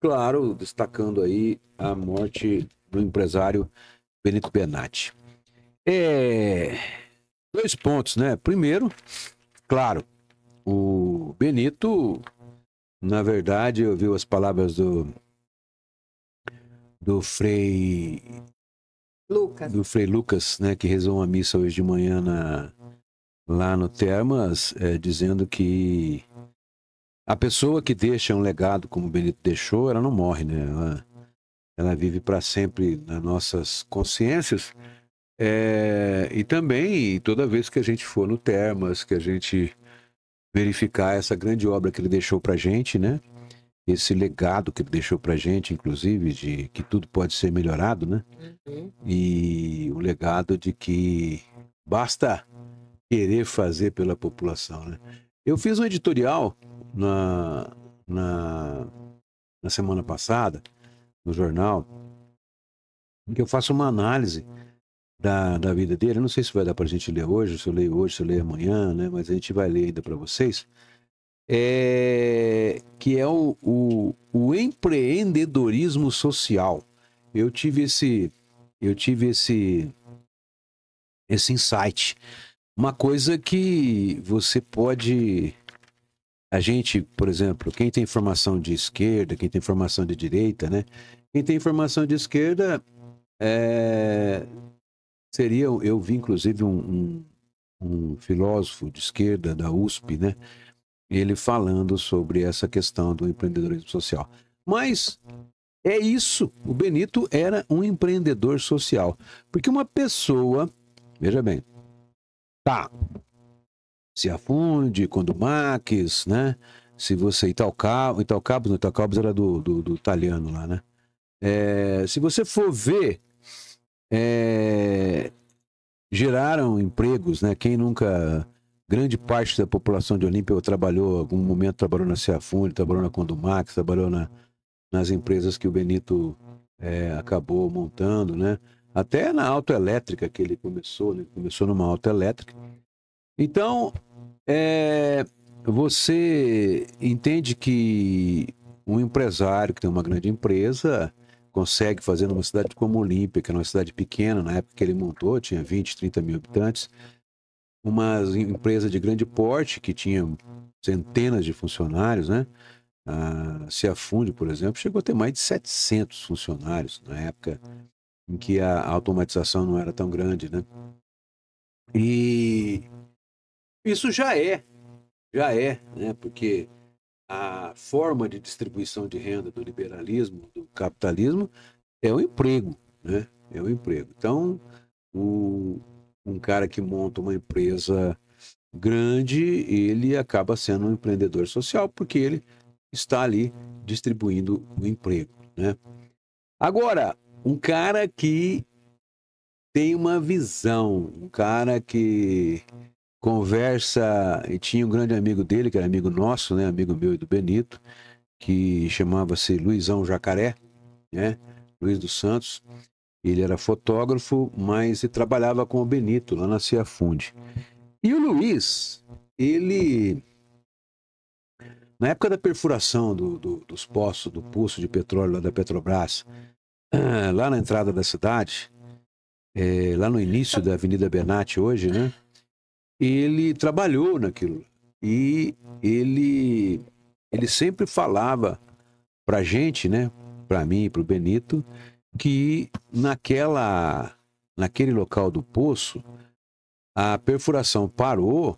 claro, destacando aí a morte do empresário Benito Benatti. Dois pontos, né? Primeiro, claro, o Benito, na verdade, ouviu as palavras do Frei Lucas, né, que rezou uma missa hoje de manhã lá no Termas, dizendo que a pessoa que deixa um legado como o Benito deixou, ela não morre, né? Ela vive para sempre nas nossas consciências. E também, toda vez que a gente for no Termas, que a gente verificar essa grande obra que ele deixou para a gente, né? Esse legado que ele deixou para a gente, inclusive, de que tudo pode ser melhorado, né? E o legado de que basta querer fazer pela população, né? Eu fiz um editorial na semana passada, no jornal, em que eu faço uma análise da vida dele. Eu não sei se vai dar para a gente ler hoje, se eu leio hoje, se eu leio amanhã, né? Mas a gente vai ler ainda para vocês. Que é o empreendedorismo social. Eu tive esse insight. Uma coisa que você pode... A gente, por exemplo, quem tem formação de esquerda, quem tem formação de direita, né? Quem tem formação de esquerda seria... Eu vi, inclusive, um filósofo de esquerda da USP, né? Ele falando sobre essa questão do empreendedorismo social. Mas é isso, o Benito era um empreendedor social. Porque uma pessoa, veja bem, se afunde, Condumax, né? Se você... Italcabos era do italiano lá, né? Se você for ver, geraram empregos, né? Quem nunca... Grande parte da população de Olímpia trabalhou, em algum momento trabalhou na Ciafund, trabalhou na Condumax, trabalhou nas empresas que o Benito acabou montando, né? Até na autoelétrica que ele começou, né? Começou numa autoelétrica. Então, você entende que um empresário que tem uma grande empresa consegue fazer numa cidade como Olímpia, que é uma cidade pequena, na época que ele montou, tinha 20, 30 mil habitantes, uma empresa de grande porte que tinha centenas de funcionários, né? A Ciafund, por exemplo, chegou a ter mais de 700 funcionários na época em que a automatização não era tão grande, né? E isso já é, né? Porque a forma de distribuição de renda do liberalismo, do capitalismo, é o emprego, né? É o emprego. Então, um cara que monta uma empresa grande, ele acaba sendo um empreendedor social, porque ele está ali distribuindo o emprego, né? Agora, um cara que tem uma visão, um cara que conversa, e tinha um grande amigo dele, que era amigo nosso, né? Amigo meu e do Benito, que chamava-se Luizão Jacaré, né? Luiz dos Santos. Ele era fotógrafo, mas ele trabalhava com o Benito lá na Ciafund. E o Luiz, ele... Na época da perfuração dos poços, do poço de petróleo lá da Petrobras, lá na entrada da cidade, lá no início da Avenida Benatti hoje, né? Ele trabalhou naquilo. E ele sempre falava pra gente, né? Pra mim e pro Benito, que naquele local do poço, a perfuração parou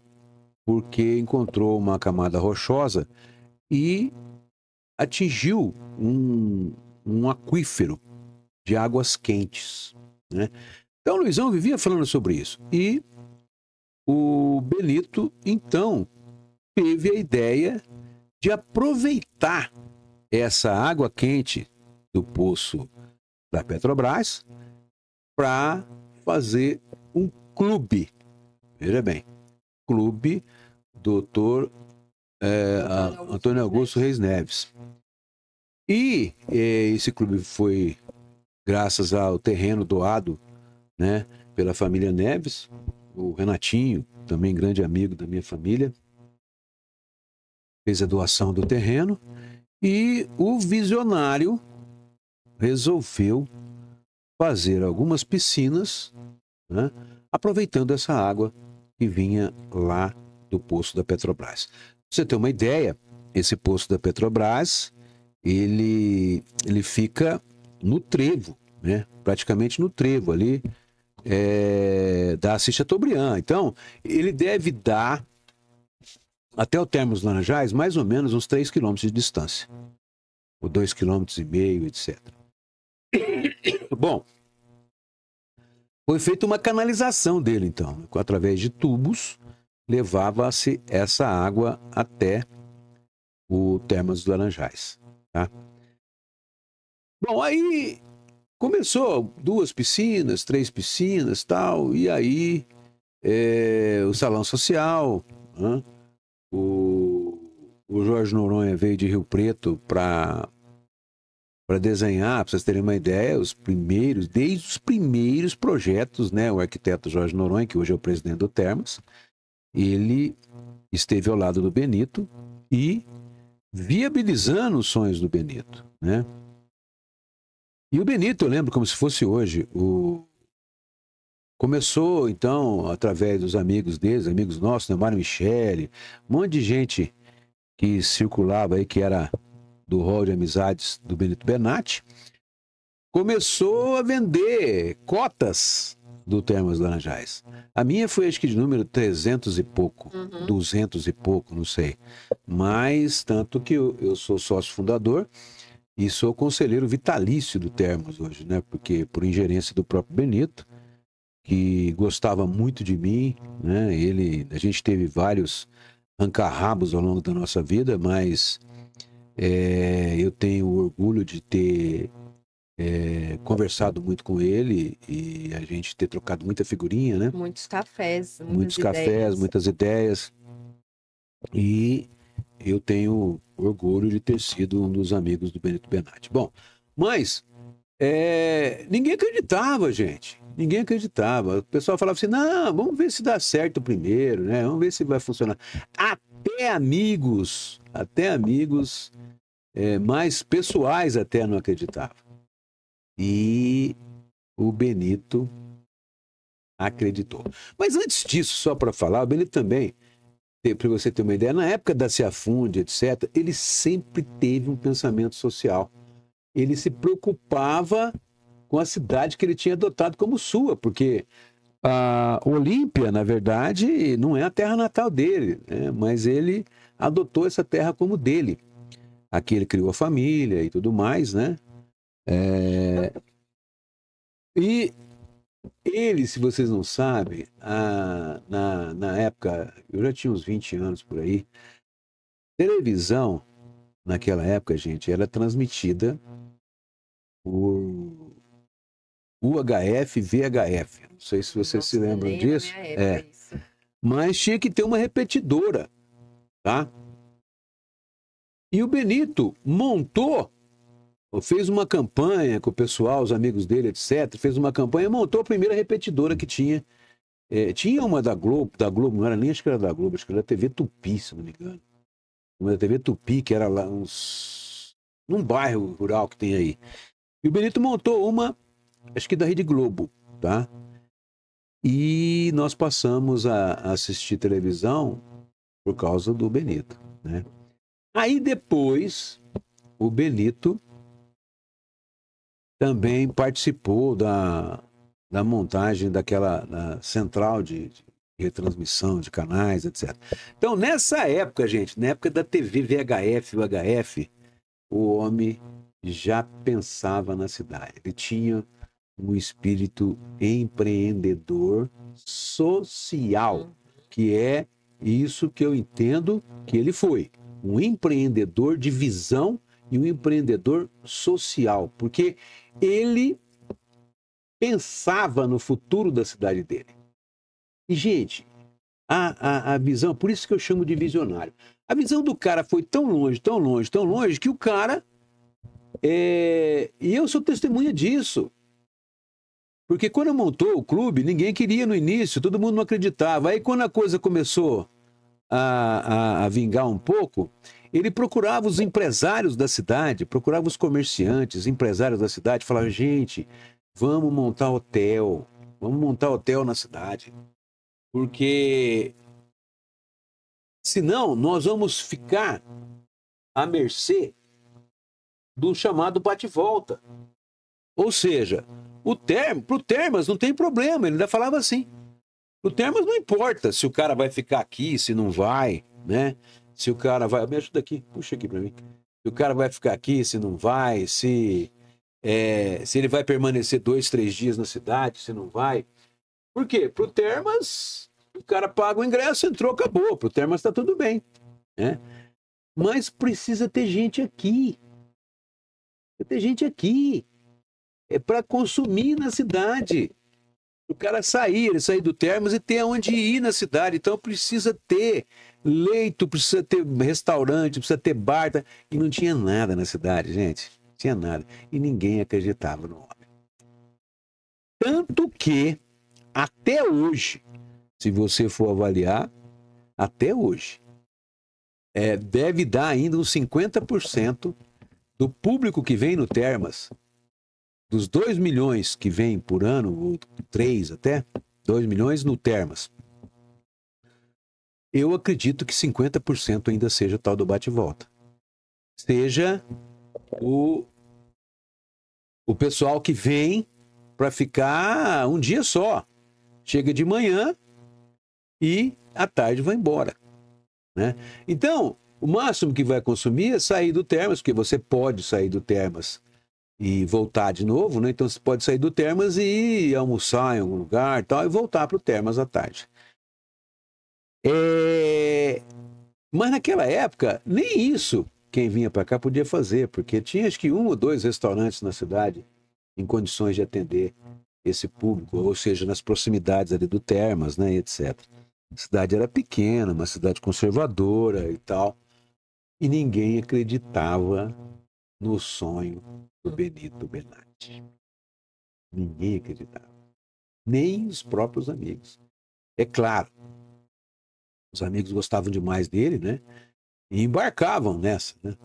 porque encontrou uma camada rochosa e atingiu um aquífero de águas quentes, né? Então, o Luizão vivia falando sobre isso. E o Benito, então, teve a ideia de aproveitar essa água quente do poço da Petrobras para fazer um clube. Veja bem, Clube Dr. Antônio Augusto Reis Neves. E esse clube foi graças ao terreno doado, né, pela família Neves. O Renatinho, também grande amigo da minha família, fez a doação do terreno. E o visionário resolveu fazer algumas piscinas, né, aproveitando essa água que vinha lá do poço da Petrobras. Pra você ter uma ideia, esse poço da Petrobras, ele fica no trevo, né? Praticamente no trevo ali da Assis Chateaubriand. Então, ele deve dar até o Termas dos Laranjais mais ou menos uns 3 quilômetros de distância, ou 2,5 quilômetros, etc. Bom, foi feita uma canalização dele, então, através de tubos, levava-se essa água até o Termas dos Laranjais, tá? Bom, aí começou 2 piscinas, 3 piscinas, tal, e aí o salão social, né? O Jorge Noronha veio de Rio Preto para desenhar, para vocês terem uma ideia, desde os primeiros projetos, né? O arquiteto Jorge Noronha, que hoje é o presidente do Termas, ele esteve ao lado do Benito e viabilizando os sonhos do Benito, né? E o Benito, eu lembro como se fosse hoje, começou, então, através dos amigos deles, amigos nossos, né? Mário Michele, um monte de gente que circulava aí, que era do hall de amizades do Benito Bernatti, começou a vender cotas do Termas Laranjais. A minha foi, acho que, de número 300 e pouco, 200 e pouco, não sei. Mas, tanto que eu sou sócio fundador e sou conselheiro vitalício do Termas hoje, né? Porque, por ingerência do próprio Benito, que gostava muito de mim, né? A gente teve vários arranca-rabos ao longo da nossa vida, mas eu tenho orgulho de ter conversado muito com ele e a gente ter trocado muita figurinha, né? Muitos cafés, muitos cafés, muitas ideias. E eu tenho orgulho de ter sido um dos amigos do Benito Bernatti. Bom, mas ninguém acreditava, gente. Ninguém acreditava. O pessoal falava assim, não, vamos ver se dá certo primeiro, né? Vamos ver se vai funcionar. Até amigos mais pessoais até não acreditavam. E o Benito acreditou. Mas antes disso, só para falar, o Benito também, para você ter uma ideia, na época da Ciafunde, etc., ele sempre teve um pensamento social. Ele se preocupava com a cidade que ele tinha adotado como sua, porque a Olímpia, na verdade, não é a terra natal dele, né? Mas ele adotou essa terra como dele. Aqui ele criou a família e tudo mais, né? E ele, se vocês não sabem, na época, eu já tinha uns 20 anos por aí, televisão, naquela época, gente, era transmitida por UHF, VHF. Não sei se vocês se lembram disso. Mas tinha que ter uma repetidora, tá? E o Benito fez uma campanha com o pessoal, os amigos dele, etc. Fez uma campanha, montou a primeira repetidora que tinha. Tinha uma da Globo, não era nem, acho que era da Globo, acho que era da TV Tupi, se não me engano. Uma da TV Tupi, que era lá num bairro rural que tem aí. E o Benito montou uma, acho que da Rede Globo, tá? E nós passamos a assistir televisão por causa do Benito, né? Aí depois, o Benito também participou da montagem daquela central de retransmissão de canais, etc. Então, nessa época, gente, na época da TV VHF, UHF, o homem já pensava na cidade. Ele tinha um espírito empreendedor social, que é isso que eu entendo que ele foi. Um empreendedor de visão e um empreendedor social, porque ele pensava no futuro da cidade dele. E, gente, a visão, por isso que eu chamo de visionário. A visão do cara foi tão longe, tão longe, tão longe, que o cara... E eu sou testemunha disso. Porque quando montou o clube, ninguém queria no início, todo mundo não acreditava. Aí quando a coisa começou a vingar um pouco, Ele procurava os empresários da cidade, procurava os comerciantes, empresários da cidade, falava, gente, vamos montar hotel na cidade, porque senão nós vamos ficar à mercê do chamado bate-volta. Ou seja, pro Termas não tem problema, ele ainda falava assim. Pro Termas não importa se o cara vai ficar aqui, se não vai, né? Se o cara vai... Me ajuda aqui, puxa aqui pra mim. Se o cara vai ficar aqui, se não vai, se ele vai permanecer 2, 3 dias na cidade, se não vai. Por quê? Pro Termas, o cara paga o ingresso, entrou, acabou. Pro Termas tá tudo bem, né? Mas precisa ter gente aqui. Precisa ter gente aqui. É para consumir na cidade. O cara ele sair do Termas e ter onde ir na cidade. Então precisa ter leito, precisa ter restaurante, precisa ter bar. E não tinha nada na cidade, gente. Não tinha nada. E ninguém acreditava no homem. Tanto que, até hoje, se você for avaliar, até hoje, deve dar ainda uns 50% do público que vem no Termas. Dos 2 milhões que vem por ano, ou 3 até, 2 milhões no Termas, eu acredito que 50% ainda seja o tal do bate-volta. Seja o pessoal que vem para ficar um dia só. Chega de manhã e à tarde vai embora, né? Então, o máximo que vai consumir é sair do Termas, porque você pode sair do Termas e voltar de novo, né? Então você pode sair do Termas e ir almoçar em algum lugar tal, e voltar para o Termas à tarde. Mas naquela época, nem isso quem vinha para cá podia fazer, porque tinha acho que 1 ou 2 restaurantes na cidade em condições de atender esse público, ou seja, nas proximidades ali do Termas, né, etc. A cidade era pequena, uma cidade conservadora e tal, e ninguém acreditava no sonho do Benito Benatti. Ninguém acreditava. Nem os próprios amigos. É claro, os amigos gostavam demais dele, né? E embarcavam nessa, né?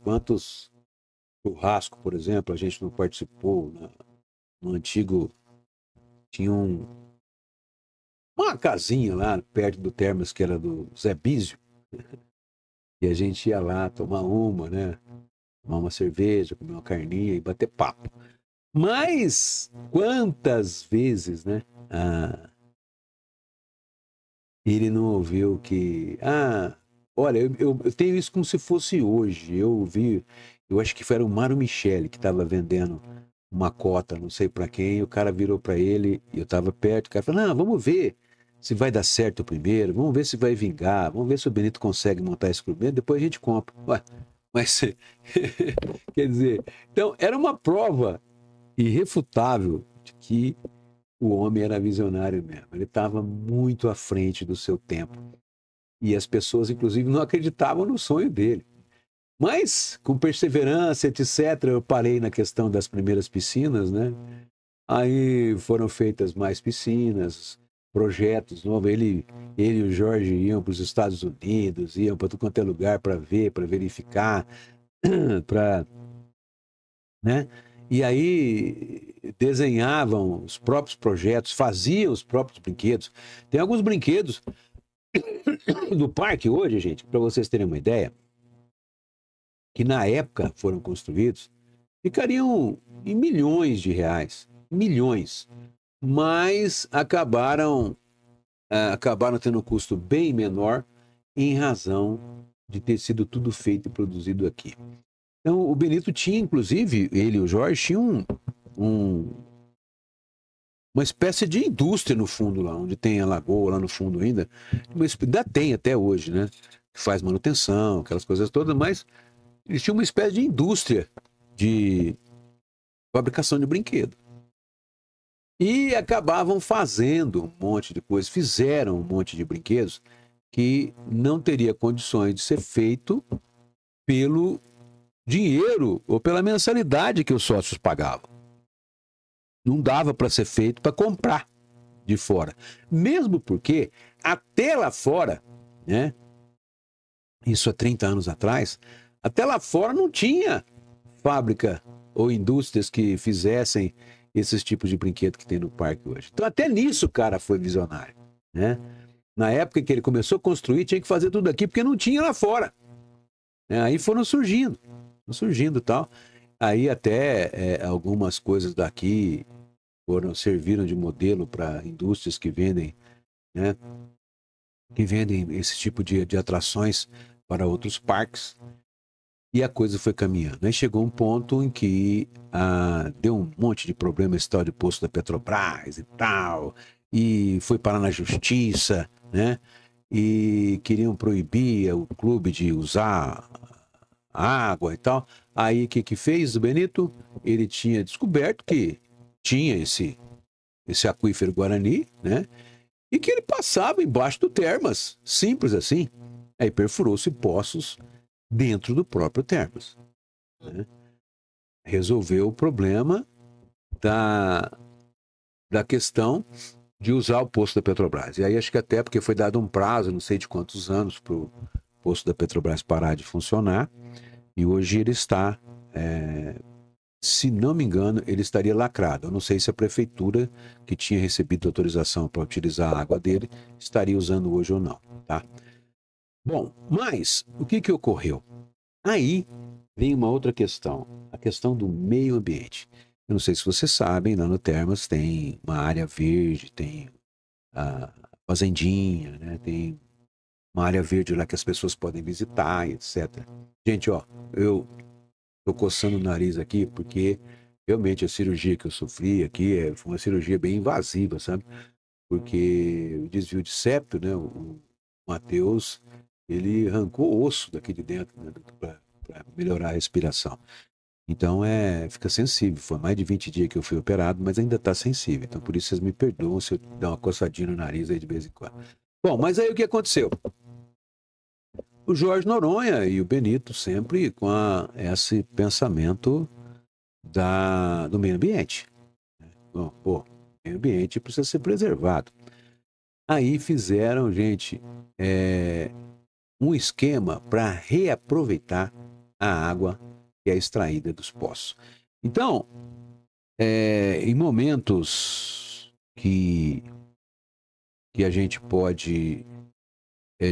Quantos churrasco, por exemplo, a gente não participou, né? No antigo tinha uma casinha lá perto do Termas que era do Zé Bísio. E a gente ia lá tomar uma, né? Tomar uma cerveja, comer uma carninha e bater papo. Mas quantas vezes, né? Ele não ouviu que... olha, eu tenho isso como se fosse hoje. Eu acho que era o Mário Michele que estava vendendo uma cota, não sei para quem, e o cara virou para ele, e eu estava perto, o cara falou, não, vamos ver se vai dar certo primeiro, vamos ver se vai vingar, vamos ver se o Benito consegue montar esse primeiro, depois a gente compra. Ué, mas, quer dizer, então era uma prova irrefutável de que o homem era visionário mesmo. Ele estava muito à frente do seu tempo. E as pessoas, inclusive, não acreditavam no sonho dele. Mas, com perseverança, etc., eu parei na questão das primeiras piscinas, né? Aí foram feitas mais piscinas, projetos novos. Ele e o Jorge iam para os Estados Unidos, iam para tudo quanto é lugar para ver, para verificar, para... né? E aí desenhavam os próprios projetos, faziam os próprios brinquedos. Tem alguns brinquedos do parque hoje, gente, para vocês terem uma ideia, que na época foram construídos, ficariam em milhões de reais. Milhões. Mas acabaram tendo um custo bem menor em razão de ter sido tudo feito e produzido aqui. Então, o Benito tinha, inclusive, ele e o Jorge tinham uma espécie de indústria no fundo lá, onde tem a lagoa lá no fundo ainda. Ainda tem até hoje, né? Que faz manutenção, aquelas coisas todas, mas eles tinham uma espécie de indústria de fabricação de brinquedo. E acabavam fazendo um monte de coisas, fizeram um monte de brinquedos que não teria condições de ser feito pelo dinheiro ou pela mensalidade que os sócios pagavam. Não dava para ser feito para comprar de fora. Mesmo porque até lá fora, né, isso há 30 anos atrás, até lá fora não tinha fábrica ou indústrias que fizessem esses tipos de brinquedo que tem no parque hoje. Então até nisso o cara foi visionário, né? Na época que ele começou a construir, tinha que fazer tudo aqui porque não tinha lá fora. Aí foram surgindo e tal. Aí até algumas coisas daqui serviram de modelo para indústrias que vendem, né? Que vendem esse tipo de atrações para outros parques. E a coisa foi caminhando. Aí chegou um ponto em que deu um monte de problema esse tal de posto da Petrobras e tal, e foi parar na justiça, né? E queriam proibir o clube de usar água e tal. Aí o que fez o Benito? Ele tinha descoberto que tinha esse aquífero Guarani, né? E que ele passava embaixo do Termas, simples assim. Aí perfurou-se poços dentro do próprio Termas, né? Resolveu o problema da questão de usar o poço da Petrobras. E aí acho que até porque foi dado um prazo, não sei de quantos anos, para o poço da Petrobras parar de funcionar. E hoje ele está, se não me engano, ele estaria lacrado. Eu não sei se a prefeitura, que tinha recebido autorização para utilizar a água dele, estaria usando hoje ou não, tá? Bom, mas o que ocorreu? Aí vem uma outra questão, a questão do meio ambiente. Eu não sei se vocês sabem, lá no Termas tem uma área verde, tem a fazendinha, né? Tem uma área verde lá que as pessoas podem visitar, etc. Gente, ó, eu tô coçando o nariz aqui porque realmente a cirurgia que eu sofri aqui foi uma cirurgia bem invasiva, sabe? Porque o desvio de septo, né? O Matheus, ele arrancou osso daqui de dentro, né? Para melhorar a respiração. Então fica sensível. Foi mais de 20 dias que eu fui operado, mas ainda está sensível. Então por isso vocês me perdoam se eu dar uma coçadinha no nariz aí de vez em quando. Bom, mas aí o que aconteceu? O Jorge Noronha e o Benito sempre com esse pensamento do meio ambiente. Bom, pô, meio ambiente precisa ser preservado. Aí fizeram, gente, um esquema para reaproveitar a água que é extraída dos poços. Então, em momentos que a gente pode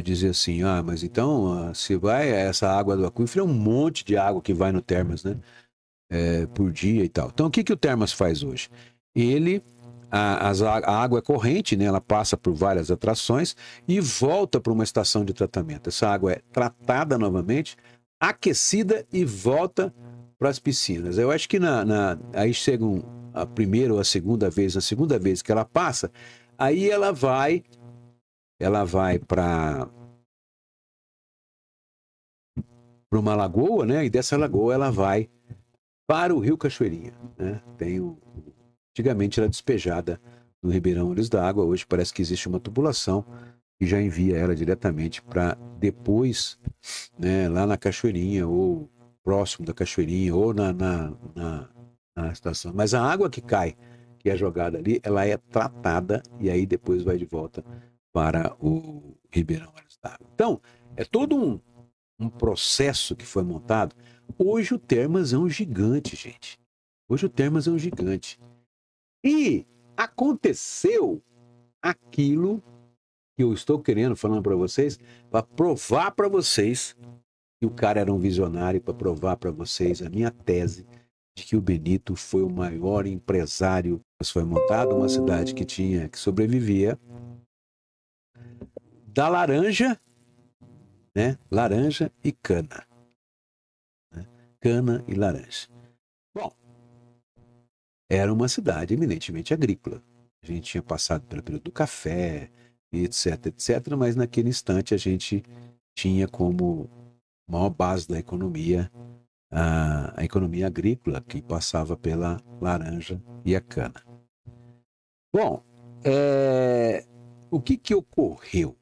dizer assim, mas então, se vai essa água do aquífero, é um monte de água que vai no Termas, né? Por dia e tal. Então, o que o Termas faz hoje? A água é corrente, né? Ela passa por várias atrações e volta para uma estação de tratamento. Essa água é tratada novamente, aquecida e volta para as piscinas. Eu acho que aí chega a primeira ou a segunda vez, na segunda vez que ela passa, aí ela vai para uma lagoa, né? E dessa lagoa ela vai para o Rio Cachoeirinha, né? Antigamente era despejada no Ribeirão Olhos d'Água, hoje parece que existe uma tubulação que já envia ela diretamente para depois, né, lá na Cachoeirinha, ou próximo da Cachoeirinha, ou na estação. Mas a água que cai, que é jogada ali, ela é tratada e aí depois vai de volta para o Ribeirão Olhos d'Água. Então, é todo um processo que foi montado. Hoje o Termas é um gigante, gente. Hoje o Termas é um gigante. E aconteceu aquilo que eu estou querendo falando para vocês, para provar para vocês que o cara era um visionário, para provar para vocês a minha tese de que o Benito foi o maior empresário. Foi montada uma cidade que sobrevivia da laranja, né? Laranja e cana. Né? Cana e laranja. Bom, era uma cidade eminentemente agrícola. A gente tinha passado pelo período do café, etc, etc, mas naquele instante a gente tinha como maior base da economia a economia agrícola, que passava pela laranja e a cana. Bom, o que ocorreu?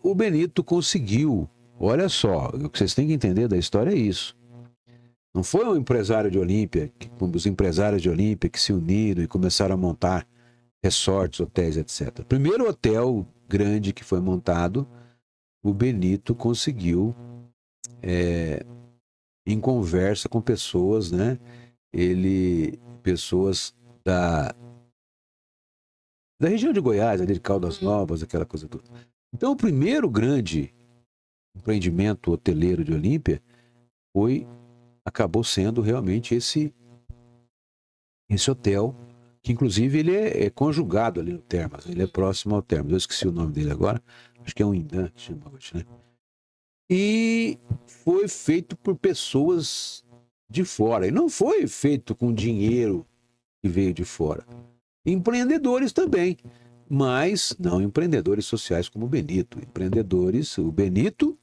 O Benito conseguiu, olha só, o que vocês têm que entender da história é isso. Não foi um empresário de Olímpia, os empresários de Olímpia que se uniram e começaram a montar resorts, hotéis, etc. O primeiro hotel grande que foi montado, o Benito conseguiu, em conversa com pessoas, né? Pessoas da região de Goiás, ali de Caldas Novas, aquela coisa toda. Então, o primeiro grande empreendimento hoteleiro de Olímpia acabou sendo realmente esse hotel, que inclusive ele é conjugado ali no Termas, ele é próximo ao Termas. Eu esqueci o nome dele agora, acho que é um Indan, que chama hoje, né? E foi feito por pessoas de fora, e não foi feito com dinheiro que veio de fora. Empreendedores também, mas não empreendedores sociais como o Benito. O Benito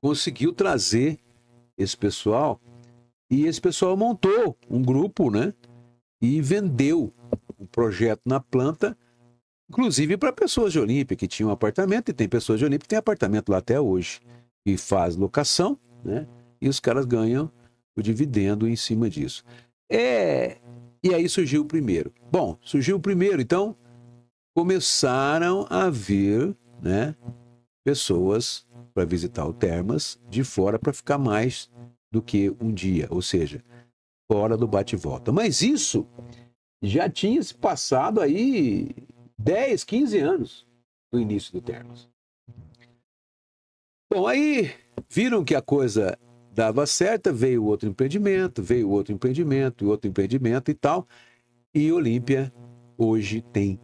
conseguiu trazer esse pessoal, e esse pessoal montou um grupo, né? E vendeu o projeto na planta, inclusive para pessoas de Olímpia que tinham apartamento, e tem pessoas de Olímpia que têm apartamento lá até hoje, e faz locação, né? E os caras ganham o dividendo em cima disso. E aí surgiu o primeiro. Bom, surgiu o primeiro, então começaram a vir, né, pessoas para visitar o Termas de fora para ficar mais do que um dia, ou seja, fora do bate-volta. Mas isso já tinha se passado aí 10, 15 anos do início do Termas. Bom, aí viram que a coisa dava certo, veio outro empreendimento e tal, e Olímpia hoje tem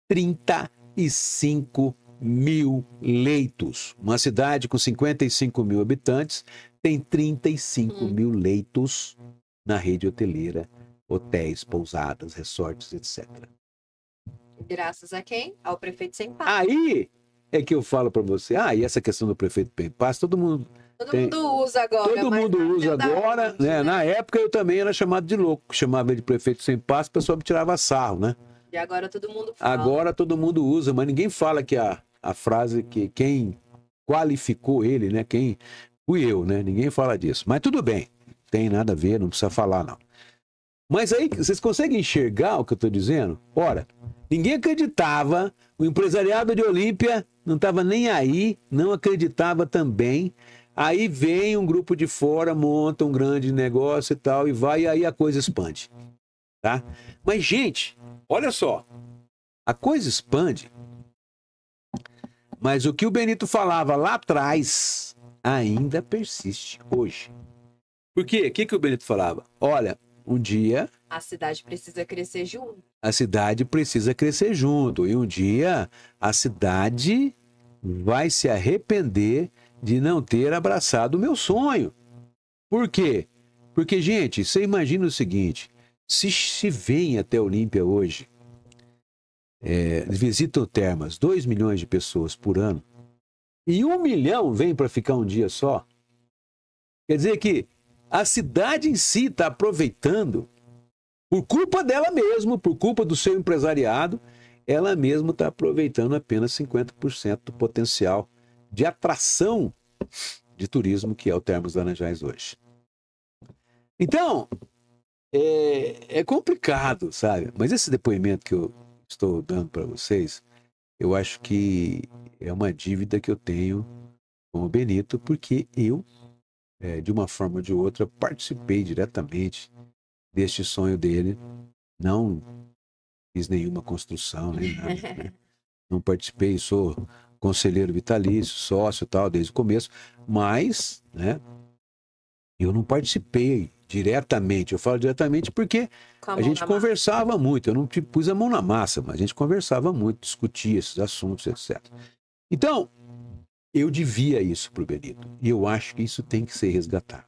35 mil leitos. Uma cidade com 55 mil habitantes tem 35 mil leitos na rede hoteleira, hotéis, pousadas, resorts, etc. Graças a quem? Ao prefeito Sem Passo. Aí é que eu falo para você, e essa questão do prefeito Sem Passo, todo mundo usa agora. Todo mundo usa agora, né? Na época eu também era chamado de louco, chamava ele de prefeito Sem Passo, o pessoal me tirava sarro, né? E agora todo mundo fala. Agora todo mundo usa, mas ninguém fala que a frase que quem qualificou ele, né? Quem fui eu, né? Ninguém fala disso. Mas tudo bem, não tem nada a ver, não precisa falar, não. Mas aí, vocês conseguem enxergar o que eu estou dizendo? Ora, ninguém acreditava, o empresariado de Olímpia não estava nem aí, não acreditava também. Aí vem um grupo de fora, monta um grande negócio e tal, e aí a coisa expande, tá? Mas, gente, olha só, a coisa expande, mas o que o Benito falava lá atrás ainda persiste hoje. Por quê? O que o Benito falava? Olha, um dia a cidade precisa crescer junto. A cidade precisa crescer junto, e um dia a cidade vai se arrepender de não ter abraçado o meu sonho. Por quê? Porque, gente, você imagina o seguinte, se vem até Olímpia hoje, visitam Termas 2 milhões de pessoas por ano, e 1 milhão vem para ficar um dia só, quer dizer que a cidade em si está aproveitando, por culpa dela mesma, por culpa do seu empresariado, ela mesma está aproveitando apenas 50% do potencial de atração de turismo que é o Termas Laranjais hoje. Então, é complicado, sabe? Mas esse depoimento que eu estou dando para vocês, eu acho que é uma dívida que eu tenho com o Benito, porque eu, de uma forma ou de outra, participei diretamente deste sonho dele. Não fiz nenhuma construção, nem nada, né? Não participei, sou conselheiro vitalício, sócio e tal, desde o começo, mas, né, eu não participei diretamente. Eu falo diretamente porque a gente conversava muito, eu não pus a mão na massa, mas a gente conversava muito, discutia esses assuntos, etc. Então, eu devia isso para o Benito, e eu acho que isso tem que ser resgatado.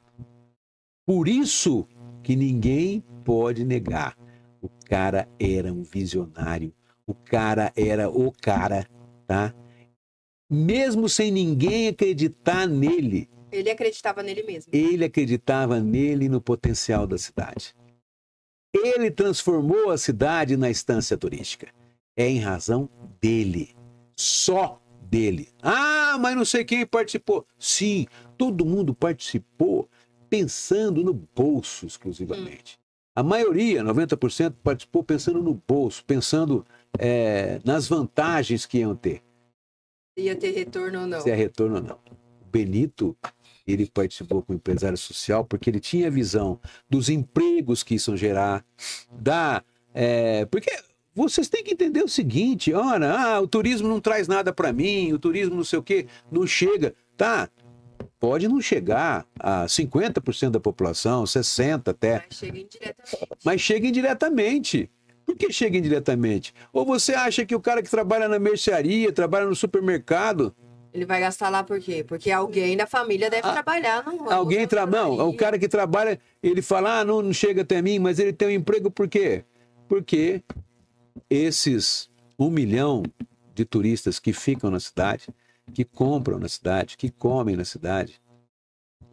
Por isso que ninguém pode negar. O cara era um visionário, o cara era o cara, tá? Mesmo sem ninguém acreditar nele. Ele acreditava nele mesmo. Ele acreditava nele e no potencial da cidade. Ele transformou a cidade na estância turística. É em razão dele. Só dele. Mas não sei quem participou. Sim, todo mundo participou pensando no bolso exclusivamente. A maioria, 90%, participou pensando no bolso, pensando nas vantagens que iam ter. Ia ter retorno ou não. Se é retorno ou não. O Benito, ele participou com o empresário social porque ele tinha visão dos empregos que isso gerar, porque vocês têm que entender o seguinte, olha, o turismo não traz nada para mim, o turismo não sei o quê, não chega, tá? Pode não chegar a 50% da população, 60% até. Mas chega indiretamente. Mas chega indiretamente. Por que chega indiretamente? Ou você acha que o cara que trabalha na mercearia, trabalha no supermercado... Ele vai gastar lá por quê? Porque alguém da família deve trabalhar no... Não, o cara que trabalha, ele fala, não chega até mim, mas ele tem um emprego por quê? Porque esses 1 milhão de turistas que ficam na cidade, que compram na cidade, que comem na cidade,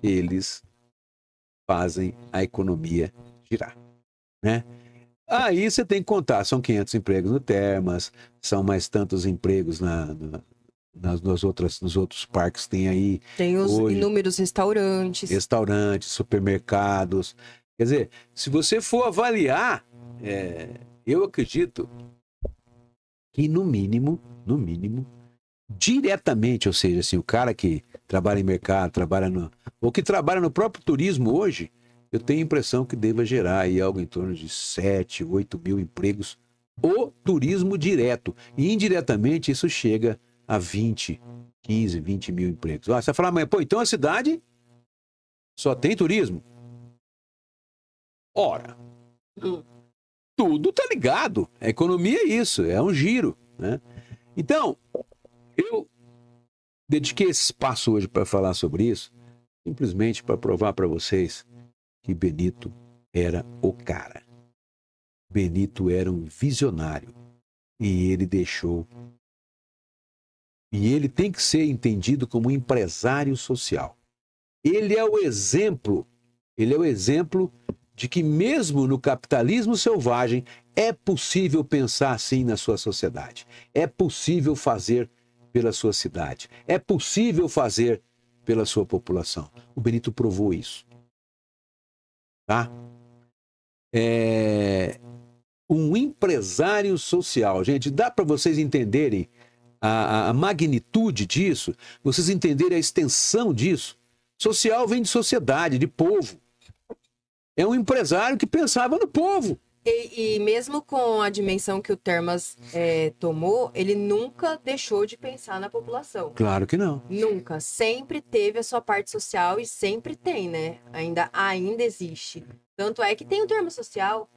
eles fazem a economia girar, né? Aí você tem que contar, são 500 empregos no Termas, são mais tantos empregos nos outros parques que tem aí. Tem os hoje, inúmeros restaurantes. Restaurantes, supermercados. Quer dizer, se você for avaliar, eu acredito que no mínimo, diretamente, ou seja, assim, o cara que trabalha em mercado, ou que trabalha no próprio turismo hoje, eu tenho a impressão que deva gerar aí algo em torno de 7, 8 mil empregos, o turismo direto. E indiretamente isso chega a 15, 20 mil empregos. Você vai falar, mas então a cidade só tem turismo? Ora, tudo tá ligado. A economia é isso, é um giro, né? Então, eu dediquei esse espaço hoje para falar sobre isso, simplesmente para provar para vocês que Benito era o cara. Benito era um visionário e ele deixou. E ele tem que ser entendido como um empresário social. Ele é o exemplo de que mesmo no capitalismo selvagem é possível pensar assim na sua sociedade. É possível fazer pela sua cidade. É possível fazer pela sua população. O Benito provou isso. Tá? Um empresário social. Gente, dá para vocês entenderem a magnitude disso, vocês entenderem a extensão disso. Social vem de sociedade, de povo. É um empresário que pensava no povo. E mesmo com a dimensão que o Termas tomou, ele nunca deixou de pensar na população. Claro que não. Nunca. Sempre teve a sua parte social e sempre tem, né? Ainda existe. Tanto é que tem o Termas social.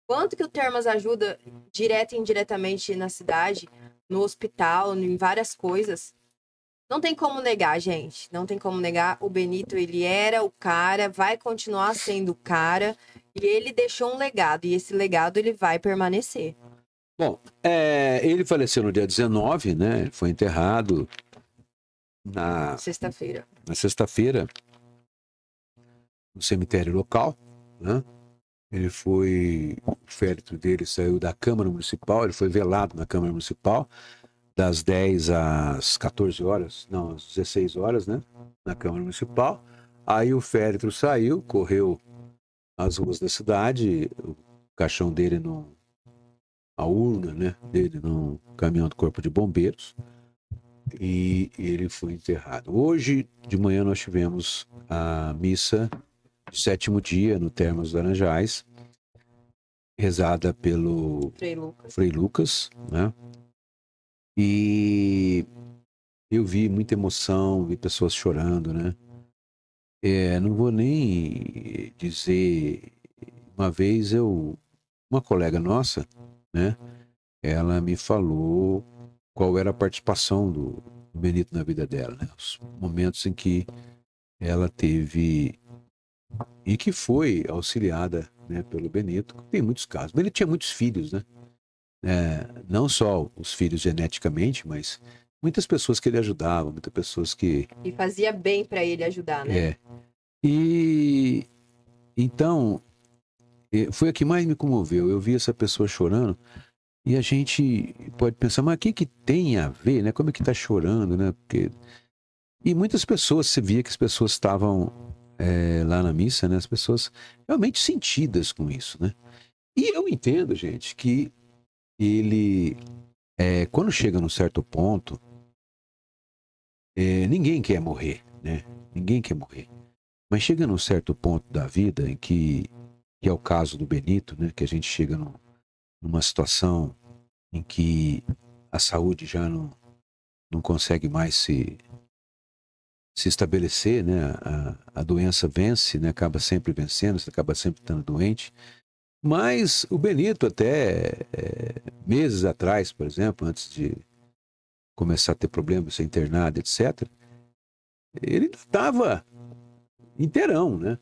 Quanto que o Termas ajuda direto e indiretamente na cidade, no hospital, em várias coisas. Não tem como negar, gente. Não tem como negar. O Benito, ele era o cara, vai continuar sendo o cara. E ele deixou um legado. E esse legado, ele vai permanecer. Bom, ele faleceu no dia 19, né? Ele foi enterrado na sexta-feira. Na sexta-feira, no cemitério local, né? O féretro dele saiu da Câmara Municipal, ele foi velado na Câmara Municipal, das 10 às 14 horas, não, às 16 horas, né? Na Câmara Municipal. Aí o féretro saiu, correu as ruas da cidade, o caixão dele a urna, né? Dele no caminhão do Corpo de Bombeiros, e ele foi enterrado. Hoje de manhã nós tivemos a missa de 7º dia no Termas dos Laranjais, rezada pelo Frei Lucas, né? E eu vi muita emoção, vi pessoas chorando, né? Não vou nem dizer. Uma vez uma colega nossa, né? Ela me falou qual era a participação do Benito na vida dela, né? Os momentos em que ela teve e que foi auxiliada, né, pelo Benito. Tem muitos casos. O Benito tinha muitos filhos, né? Não só os filhos geneticamente, mas muitas pessoas que ele ajudava, muitas pessoas que... E fazia bem para ele ajudar, né? E então, foi a que mais me comoveu. Eu vi essa pessoa chorando e a gente pode pensar, mas o que tem a ver, né? Como é que tá chorando, né? E muitas pessoas, você via que as pessoas estavam lá na missa, né? As pessoas realmente sentidas com isso, né? E eu entendo, gente, que ele, quando chega num certo ponto, ninguém quer morrer, né? Ninguém quer morrer. Mas chega num certo ponto da vida em que é o caso do Benito, né? Que a gente chega numa situação em que a saúde já não consegue mais se estabelecer, né? A doença vence, né? Acaba sempre vencendo, você acaba sempre estando doente. Mas o Benito até meses atrás, por exemplo, antes de começar a ter problemas, ser internado, etc., ele estava inteirão, né?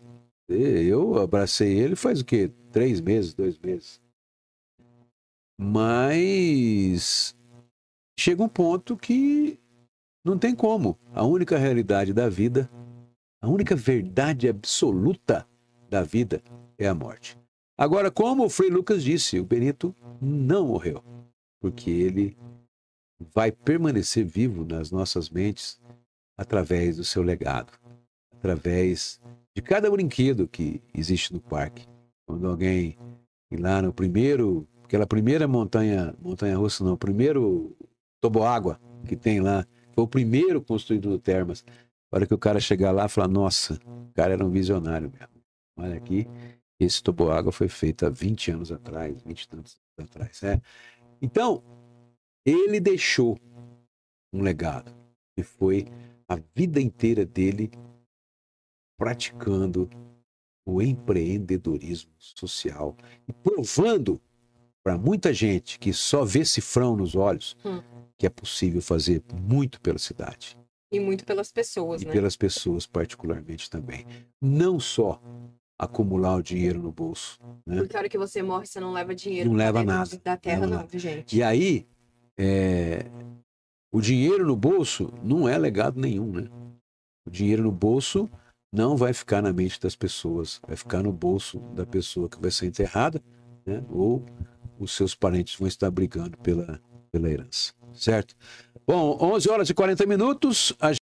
Eu abracei ele faz o quê? 3 meses, 2 meses. Mas chega um ponto que não tem como. A única realidade da vida, a única verdade absoluta da vida é a morte. Agora, como o Frei Lucas disse, o Benito não morreu, porque ele vai permanecer vivo nas nossas mentes através do seu legado, através de cada brinquedo que existe no parque. Quando alguém ir lá no primeiro, aquela primeira montanha russa não, o primeiro toboágua que tem lá, foi o primeiro construído no Termas. A hora que o cara chegar lá e falar, nossa, o cara era um visionário mesmo. Olha aqui, esse toboágua foi feito há 20 anos atrás, 20 e tantos anos atrás. Né? Então, ele deixou um legado, que foi a vida inteira dele praticando o empreendedorismo social e provando para muita gente que só vê cifrão nos olhos que é possível fazer muito pela cidade. E muito pelas pessoas, e né? pelas pessoas particularmente também. Não só acumular o dinheiro no bolso. Né? Porque a hora que você morre, você não leva dinheiro. Não leva nada. Da terra, não, nada. gente. E aí, o dinheiro no bolso não é legado nenhum, né? O dinheiro no bolso não vai ficar na mente das pessoas, vai ficar no bolso da pessoa que vai ser enterrada, né? Ou os seus parentes vão estar brigando pela herança, certo? Bom, 11 horas e 40 minutos.